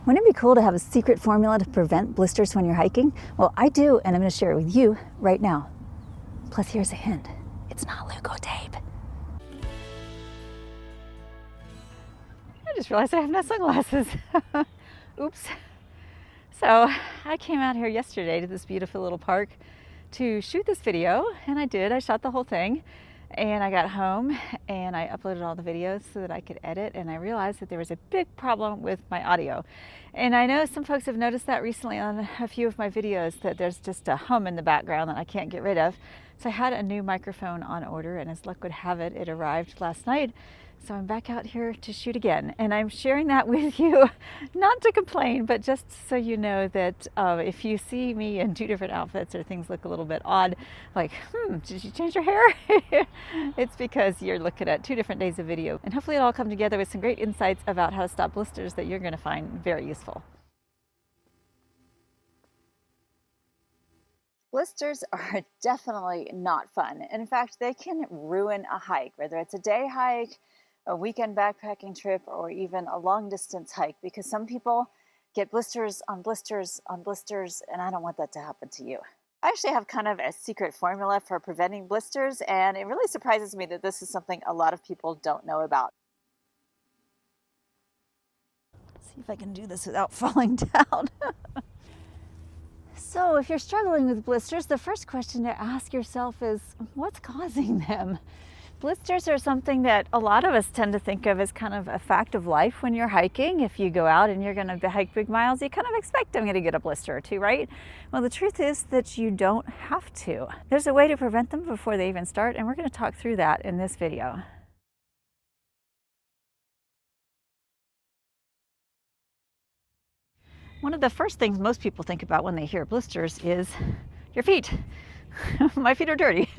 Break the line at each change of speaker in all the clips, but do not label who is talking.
Wouldn't it be cool to have a secret formula to prevent blisters when you're hiking? Well, I do, and I'm going to share it with you right now. Plus, here's a hint. It's not Leuco tape. I just realized I have no sunglasses. Oops. So I came out here yesterday to this beautiful little park to shoot this video, and I did. I shot the whole thing. And I got home and I uploaded all the videos so that I could edit, and I realized that there was a big problem with my audio. And I know some folks have noticed that recently on a few of my videos, that there's just a hum in the background that I can't get rid of. So I had a new microphone on order, and as luck would have it, it arrived last night. So I'm back out here to shoot again, and I'm sharing that with you, not to complain, but just so you know that if you see me in two different outfits or things look a little bit odd, like, did you change your hair? It's because you're looking at two different days of video, and hopefully it'll all come together with some great insights about how to stop blisters that you're going to find very useful. Blisters are definitely not fun. In fact, they can ruin a hike, whether it's a day hike, a weekend backpacking trip, or even a long distance hike, because some people get blisters on blisters on blisters, and I don't want that to happen to you. I actually have kind of a secret formula for preventing blisters, and it really surprises me that this is something a lot of people don't know about. Let's see if I can do this without falling down. So if you're struggling with blisters, the first question to ask yourself is, what's causing them? Blisters are something that a lot of us tend to think of as kind of a fact of life when you're hiking. If you go out and you're going to hike big miles, you kind of expect I'm going to get a blister or two, right? Well, the truth is that you don't have to. There's a way to prevent them before they even start, and we're going to talk through that in this video. One of the first things most people think about when they hear blisters is your feet. My feet are dirty.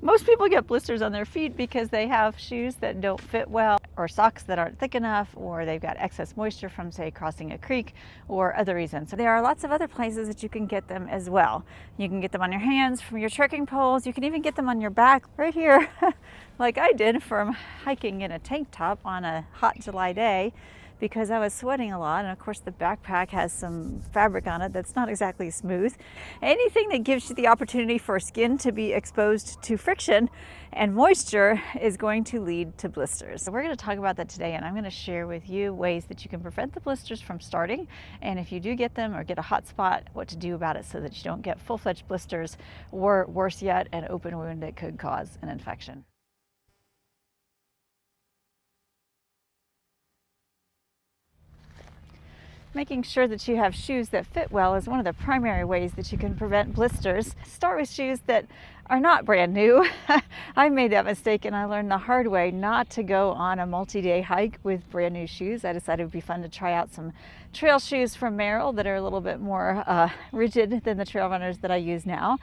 Most people get blisters on their feet because they have shoes that don't fit well, or socks that aren't thick enough, or they've got excess moisture from, say, crossing a creek, or other reasons. So there are lots of other places that you can get them as well. You can get them on your hands from your trekking poles. You can even get them on your back right here, like I did from hiking in a tank top on a hot July day, because I was sweating a lot, and of course the backpack has some fabric on it that's not exactly smooth. Anything that gives you the opportunity for skin to be exposed to friction and moisture is going to lead to blisters. So we're going to talk about that today, and I'm going to share with you ways that you can prevent the blisters from starting, and if you do get them or get a hot spot, what to do about it so that you don't get full-fledged blisters, or worse yet, an open wound that could cause an infection. Making sure that you have shoes that fit well is one of the primary ways that you can prevent blisters. Start with shoes that are not brand new. I made that mistake, and I learned the hard way not to go on a multi-day hike with brand new shoes. I decided it would be fun to try out some trail shoes from Merrell that are a little bit more rigid than the trail runners that I use now.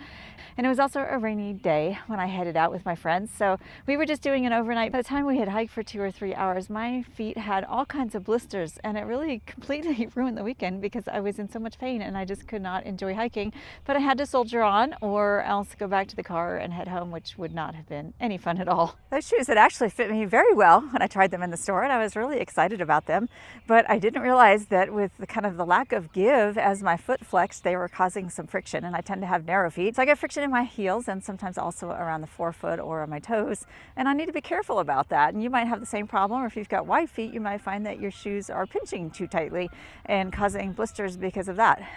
And it was also a rainy day when I headed out with my friends, so we were just doing an overnight. By the time we had hiked for 2 or 3 hours, my feet had all kinds of blisters, and it really completely ruined the weekend because I was in so much pain and I just could not enjoy hiking. But I had to soldier on, or else go back to the car and head home, which would not have been any fun at all. Those shoes had actually fit me very well when I tried them in the store, and I was really excited about them, but I didn't realize that with the kind of the lack of give as my foot flexed, they were causing some friction, and I tend to have narrow feet, so I get friction in my heels and sometimes also around the forefoot or on my toes, and I need to be careful about that. And you might have the same problem, or if you've got wide feet, you might find that your shoes are pinching too tightly and causing blisters because of that.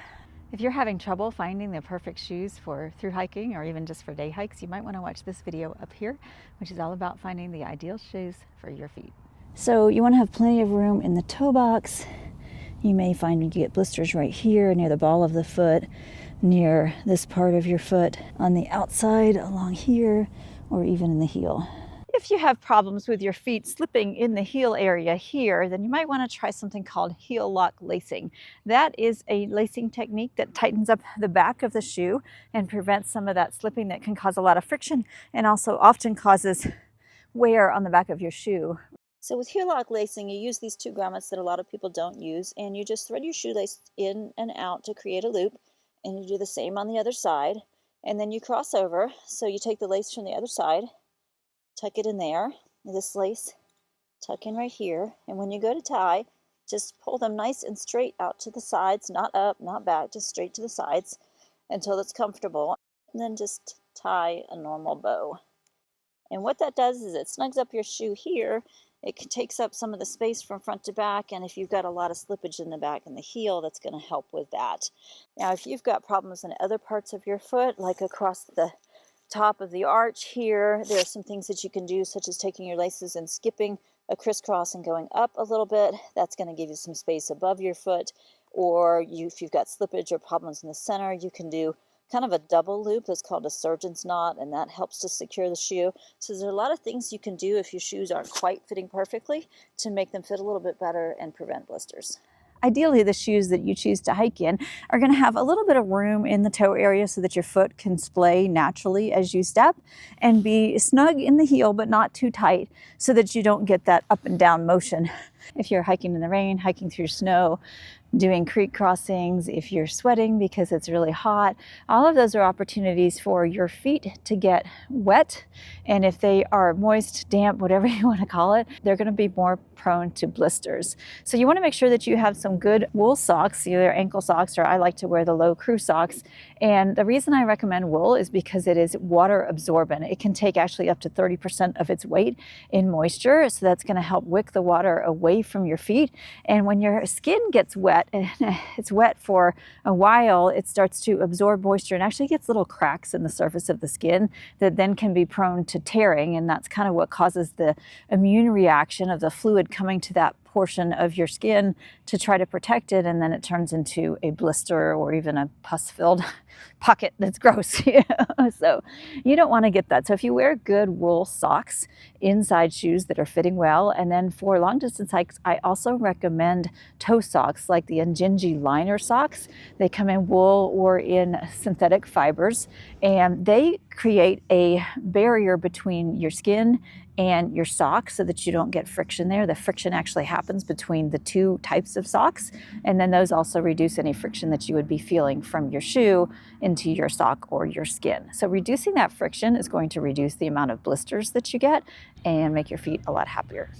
If you're having trouble finding the perfect shoes for through hiking or even just for day hikes, you might want to watch this video up here, which is all about finding the ideal shoes for your feet. So you want to have plenty of room in the toe box. You may find you get blisters right here near the ball of the foot, near this part of your foot, on the outside along here, or even in the heel. If you have problems with your feet slipping in the heel area here, then you might want to try something called heel lock lacing. That is a lacing technique that tightens up the back of the shoe and prevents some of that slipping that can cause a lot of friction, and also often causes wear on the back of your shoe. So with heel lock lacing, you use these 2 grommets that a lot of people don't use, and you just thread your shoelace in and out to create a loop, and you do the same on the other side, and then you cross over. So you take the lace from the other side, tuck it in there, this lace tuck in right here, and when you go to tie, Just pull them nice and straight out to the sides, not up, not back, just straight to the sides until it's comfortable. And then just tie a normal bow. And what that does is it snugs up your shoe here. It takes up some of the space from front to back, and if you've got a lot of slippage in the back and the heel, that's going to help with that. Now, if you've got problems in other parts of your foot, like across the top of the arch here, there are some things that you can do, such as taking your laces and skipping a crisscross and going up a little bit. That's going to give you some space above your foot. Or if you've got slippage or problems in the center, you can do kind of a double loop that's called a surgeon's knot, and that helps to secure the shoe. So there's a lot of things you can do if your shoes aren't quite fitting perfectly to make them fit a little bit better and prevent blisters. Ideally, the shoes that you choose to hike in are going to have a little bit of room in the toe area so that your foot can splay naturally as you step, and be snug in the heel but not too tight so that you don't get that up and down motion. If you're hiking in the rain, hiking through snow, doing creek crossings, if you're sweating because it's really hot, all of those are opportunities for your feet to get wet. And if they are moist, damp, whatever you want to call it, they're going to be more prone to blisters. So you want to make sure that you have some good wool socks, either ankle socks, or I like to wear the low crew socks. And the reason I recommend wool is because it is water absorbent. It can take actually up to 30% of its weight in moisture. So that's going to help wick the water away from your feet. And when your skin gets wet, and it's wet for a while, it starts to absorb moisture and actually gets little cracks in the surface of the skin that then can be prone to tearing. And that's kind of what causes the immune reaction of the fluid coming to that portion of your skin to try to protect it, and then it turns into a blister or even a pus-filled pocket that's gross. So you don't want to get that. So if you wear good wool socks, inside shoes that are fitting well, and then for long distance hikes, I also recommend toe socks like the 𝐒𝐮𝐩𝐸 liner socks. They come in wool or in synthetic fibers, and they create a barrier between your skin and your socks so that you don't get friction there. The friction actually happens between the two types of socks, and then those also reduce any friction that you would be feeling from your shoe into your sock or your skin. So reducing that friction is going to reduce the amount of blisters that you get and make your feet a lot happier.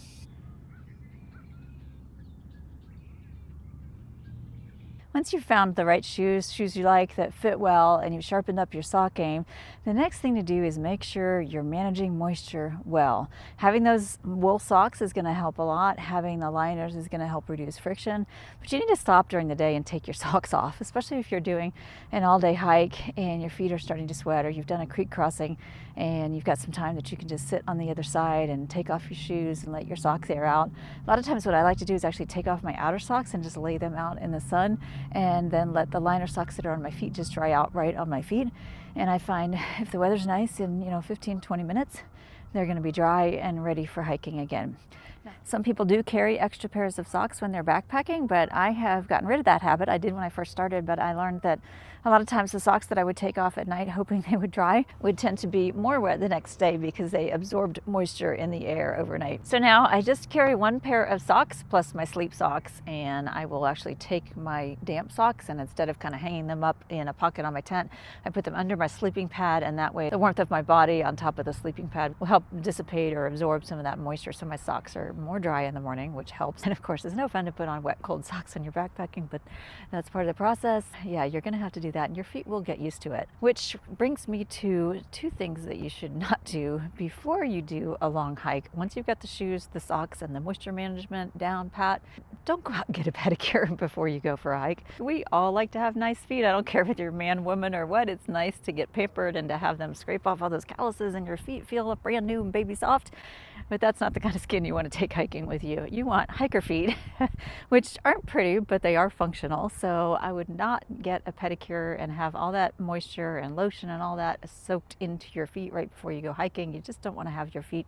Once you've found the right shoes you like that fit well, and you've sharpened up your sock game, the next thing to do is make sure you're managing moisture well. Having those wool socks is going to help a lot. Having the liners is going to help reduce friction. But you need to stop during the day and take your socks off, especially if you're doing an all-day hike and your feet are starting to sweat, or you've done a creek crossing and you've got some time that you can just sit on the other side and take off your shoes and let your socks air out. A lot of times what I like to do is actually take off my outer socks and just lay them out in the sun, and then let the liner socks that are on my feet just dry out right on my feet. And I find if the weather's nice, in 15-20 minutes, they're going to be dry and ready for hiking again. Some people do carry extra pairs of socks when they're backpacking, but I have gotten rid of that habit. I did when I first started, but I learned that a lot of times the socks that I would take off at night hoping they would dry would tend to be more wet the next day because they absorbed moisture in the air overnight. So now I just carry one pair of socks plus my sleep socks, and I will actually take my damp socks, and instead of kind of hanging them up in a pocket on my tent, I put them under my sleeping pad, and that way the warmth of my body on top of the sleeping pad will help dissipate or absorb some of that moisture, so my socks are more dry in the morning, which helps. And of course, it's no fun to put on wet, cold socks when you're backpacking, but that's part of the process. Yeah, you're going to have to do that, and your feet will get used to it. Which brings me to two things that you should not do before you do a long hike. Once you've got the shoes, the socks, and the moisture management down pat, don't go out and get a pedicure before you go for a hike. We all like to have nice feet. I don't care if you're man, woman, or what. It's nice to get pampered and to have them scrape off all those calluses and your feet feel brand new and baby soft. But that's not the kind of skin you want to take hiking with you. You want hiker feet, which aren't pretty, but they are functional. So I would not get a pedicure and have all that moisture and lotion and all that soaked into your feet right before you go hiking. You just don't want to have your feet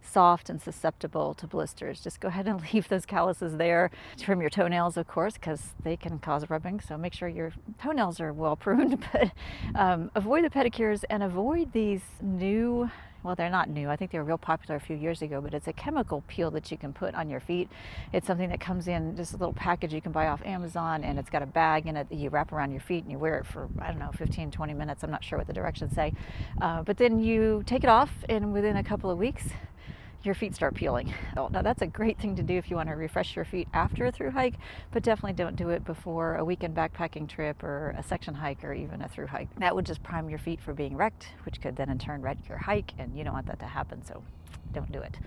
soft and susceptible to blisters. Just go ahead and leave those calluses there. Trim your toenails, of course, because they can cause rubbing. So make sure your toenails are well pruned, but avoid the pedicures and avoid these new, well, they're not new. I think they were real popular a few years ago, but it's a chemical peel that you can put on your feet. It's something that comes in just a little package you can buy off Amazon, and it's got a bag in it that you wrap around your feet and you wear it for, I don't know, 15, 20 minutes. I'm not sure what the directions say. But then you take it off, and within a couple of weeks, your feet start peeling. Oh, now that's a great thing to do if you want to refresh your feet after a through hike, but definitely don't do it before a weekend backpacking trip or a section hike or even a through hike. That would just prime your feet for being wrecked, which could then in turn wreck your hike, and you don't want that to happen, so don't do it.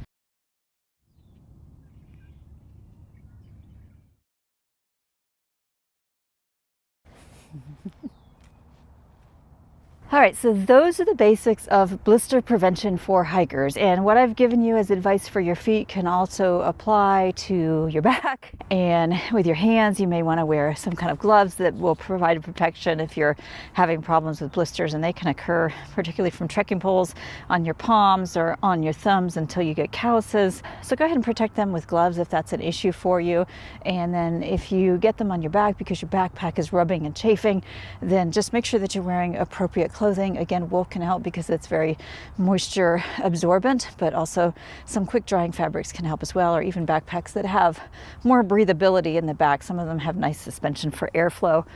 All right, so those are the basics of blister prevention for hikers. And what I've given you as advice for your feet can also apply to your back. And with your hands, you may want to wear some kind of gloves that will provide protection if you're having problems with blisters. And they can occur particularly from trekking poles on your palms or on your thumbs until you get calluses. So go ahead and protect them with gloves if that's an issue for you. And then if you get them on your back because your backpack is rubbing and chafing, then just make sure that you're wearing appropriate clothing. Again, wool can help because it's very moisture absorbent, but also some quick drying fabrics can help as well, or even backpacks that have more breathability in the back. Some of them have nice suspension for airflow.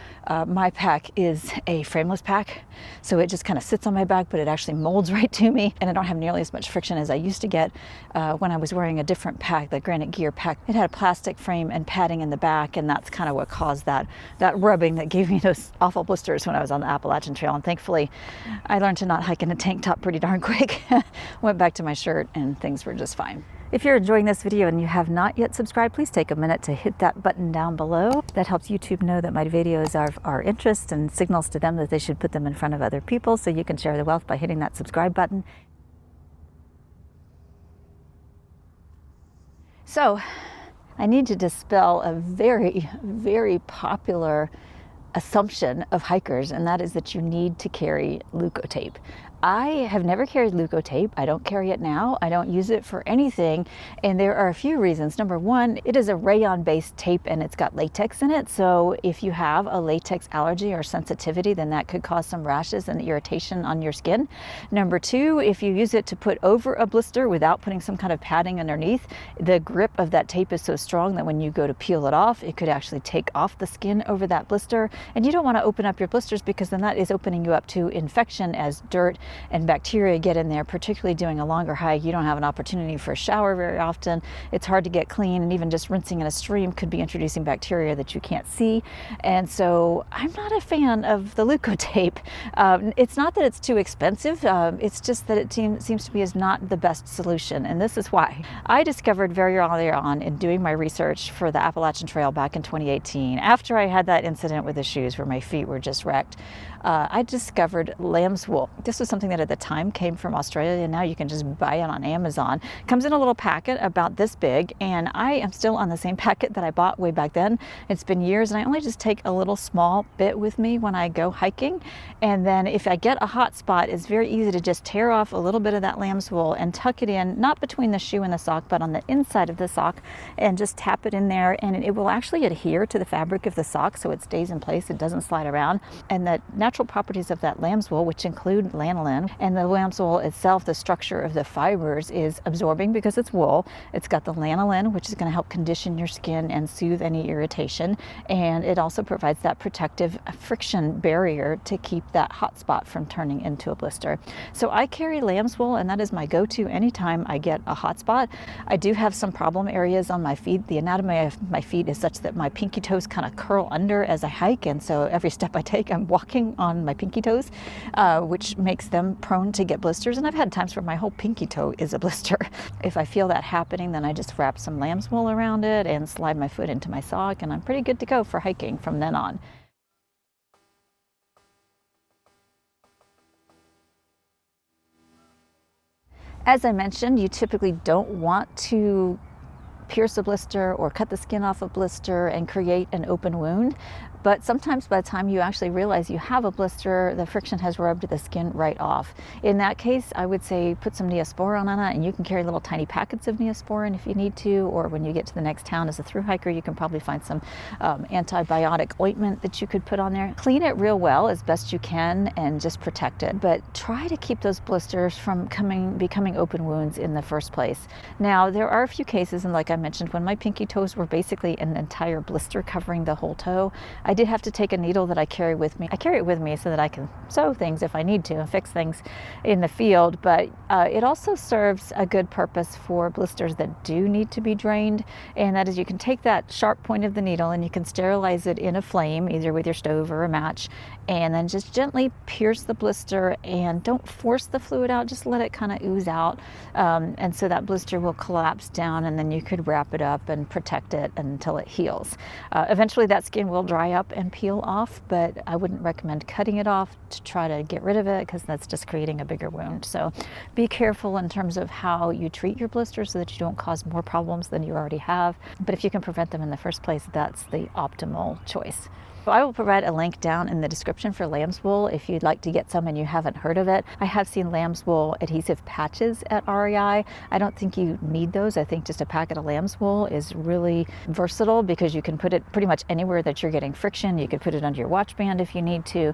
My pack is a frameless pack, so it just kind of sits on my back, but it actually molds right to me, and I don't have nearly as much friction as I used to get when I was wearing a different pack, the Granite Gear pack. It had a plastic frame and padding in the back, and that's kind of what caused that rubbing that gave me those awful blisters when I was on the Appalachian Trail. And thankfully, I learned to not hike in a tank top pretty darn quick. Went back to my shirt and things were just fine. If you're enjoying this video and you have not yet subscribed, please take a minute to hit that button down below. That helps YouTube know that my videos are of our interest and signals to them that they should put them in front of other people, so you can share the wealth by hitting that subscribe button. So I need to dispel a very, very popular assumption of hikers, and that is that you need to carry leukotape. I have never carried leukotape. I don't carry it now. I don't use it for anything, and there are a few reasons. Number one, it is a rayon-based tape and it's got latex in it, so if you have a latex allergy or sensitivity, then that could cause some rashes and irritation on your skin. Number two, if you use it to put over a blister without putting some kind of padding underneath, the grip of that tape is so strong that when you go to peel it off, it could actually take off the skin over that blister, and you don't want to open up your blisters because then that is opening you up to infection as dirt and bacteria get in there, particularly doing a longer hike. You don't have an opportunity for a shower very often. It's hard to get clean, and even just rinsing in a stream could be introducing bacteria that you can't see. And so I'm not a fan of the leukotape. It's not that it's too expensive, it's just that it seems to be is not the best solution, and this is why. I discovered very early on in doing my research for the Appalachian Trail back in 2018, after I had that incident with the shoes where my feet were just wrecked, I discovered lamb's wool. This was something that at the time came from Australia, and now you can just buy it on Amazon. It comes in a little packet about this big, and I am still on the same packet that I bought way back then. It's been years, and I only just take a little small bit with me when I go hiking, and then if I get a hot spot, it's very easy to just tear off a little bit of that lamb's wool and tuck it in, not between the shoe and the sock, but on the inside of the sock, and just tap it in there, and it will actually adhere to the fabric of the sock so it stays in place, it doesn't slide around. And the natural properties of that lamb's wool, which include lanolin, and the lamb's wool itself, the structure of the fibers is absorbing because it's wool. It's got the lanolin, which is going to help condition your skin and soothe any irritation, and it also provides that protective friction barrier to keep that hot spot from turning into a blister. So I carry lamb's wool, and that is my go-to anytime I get a hot spot. I do have some problem areas on my feet. The anatomy of my feet is such that my pinky toes kind of curl under as I hike, and so every step I take, I'm walking on my pinky toes, which makes them prone to get blisters. And I've had times where my whole pinky toe is a blister. If I feel that happening, then I just wrap some lamb's wool around it and slide my foot into my sock, and I'm pretty good to go for hiking from then on. As I mentioned, you typically don't want to pierce a blister or cut the skin off a blister and create an open wound. But sometimes by the time you actually realize you have a blister, the friction has rubbed the skin right off. In that case, I would say put some Neosporin on it, and you can carry little tiny packets of Neosporin if you need to, or when you get to the next town as a thru hiker, you can probably find some antibiotic ointment that you could put on there. Clean it real well as best you can and just protect it, but try to keep those blisters from becoming open wounds in the first place. Now, there are a few cases, and like I mentioned, when my pinky toes were basically an entire blister covering the whole toe, I did have to take a needle that I carry with me. I carry it with me so that I can sew things if I need to and fix things in the field, but it also serves a good purpose for blisters that do need to be drained, and that is you can take that sharp point of the needle and you can sterilize it in a flame, either with your stove or a match, and then just gently pierce the blister, and don't force the fluid out, just let it kind of ooze out, and so that blister will collapse down, and then you could wrap it up and protect it until it heals. Eventually that skin will dry up and peel off, but I wouldn't recommend cutting it off to try to get rid of it, because that's just creating a bigger wound. So be careful in terms of how you treat your blisters so that you don't cause more problems than you already have. But if you can prevent them in the first place, that's the optimal choice. So I will provide a link down in the description for lamb's wool if you'd like to get some and you haven't heard of it. I have seen lamb's wool adhesive patches at REI. I don't think you need those. I think just a packet of lamb's wool is really versatile, because you can put it pretty much anywhere that you're getting friction. You could put it under your watch band if you need to,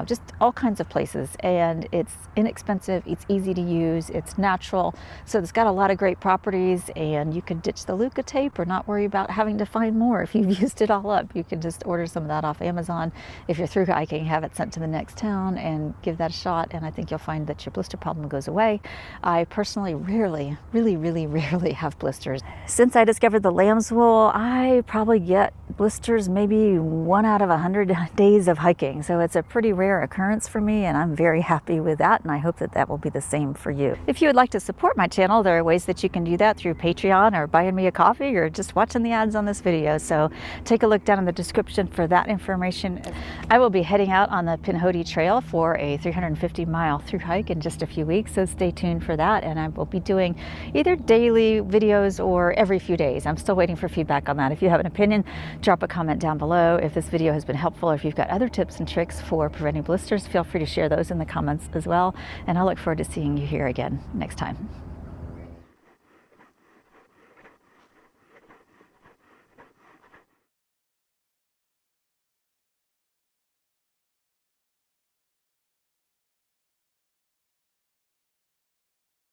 just all kinds of places. And it's inexpensive, it's easy to use, it's natural. So it's got a lot of great properties, and you could ditch the 𝐒𝐞𝐬 tape or not worry about having to find more if you've used it all up. You can just order some of that off Amazon if you're through hiking, have it sent to the next town, and give that a shot, and I think you'll find that your blister problem goes away. I personally really rarely have blisters. Since I discovered the lamb's wool, I probably get blisters maybe 1 out of 100 days of hiking, so it's a pretty rare occurrence for me, and I'm very happy with that, and I hope that that will be the same for you. If you would like to support my channel, there are ways that you can do that through Patreon or buying me a coffee or just watching the ads on this video, so take a look down in the description for that information. I will be heading out on the Pinhoti Trail for a 350-mile through hike in just a few weeks, so stay tuned for that, and I will be doing either daily videos or every few days. I'm still waiting for feedback on that. If you have an opinion, drop a comment down below. If this video has been helpful, or if you've got other tips and tricks for preventing blisters, feel free to share those in the comments as well, and I look forward to seeing you here again next time.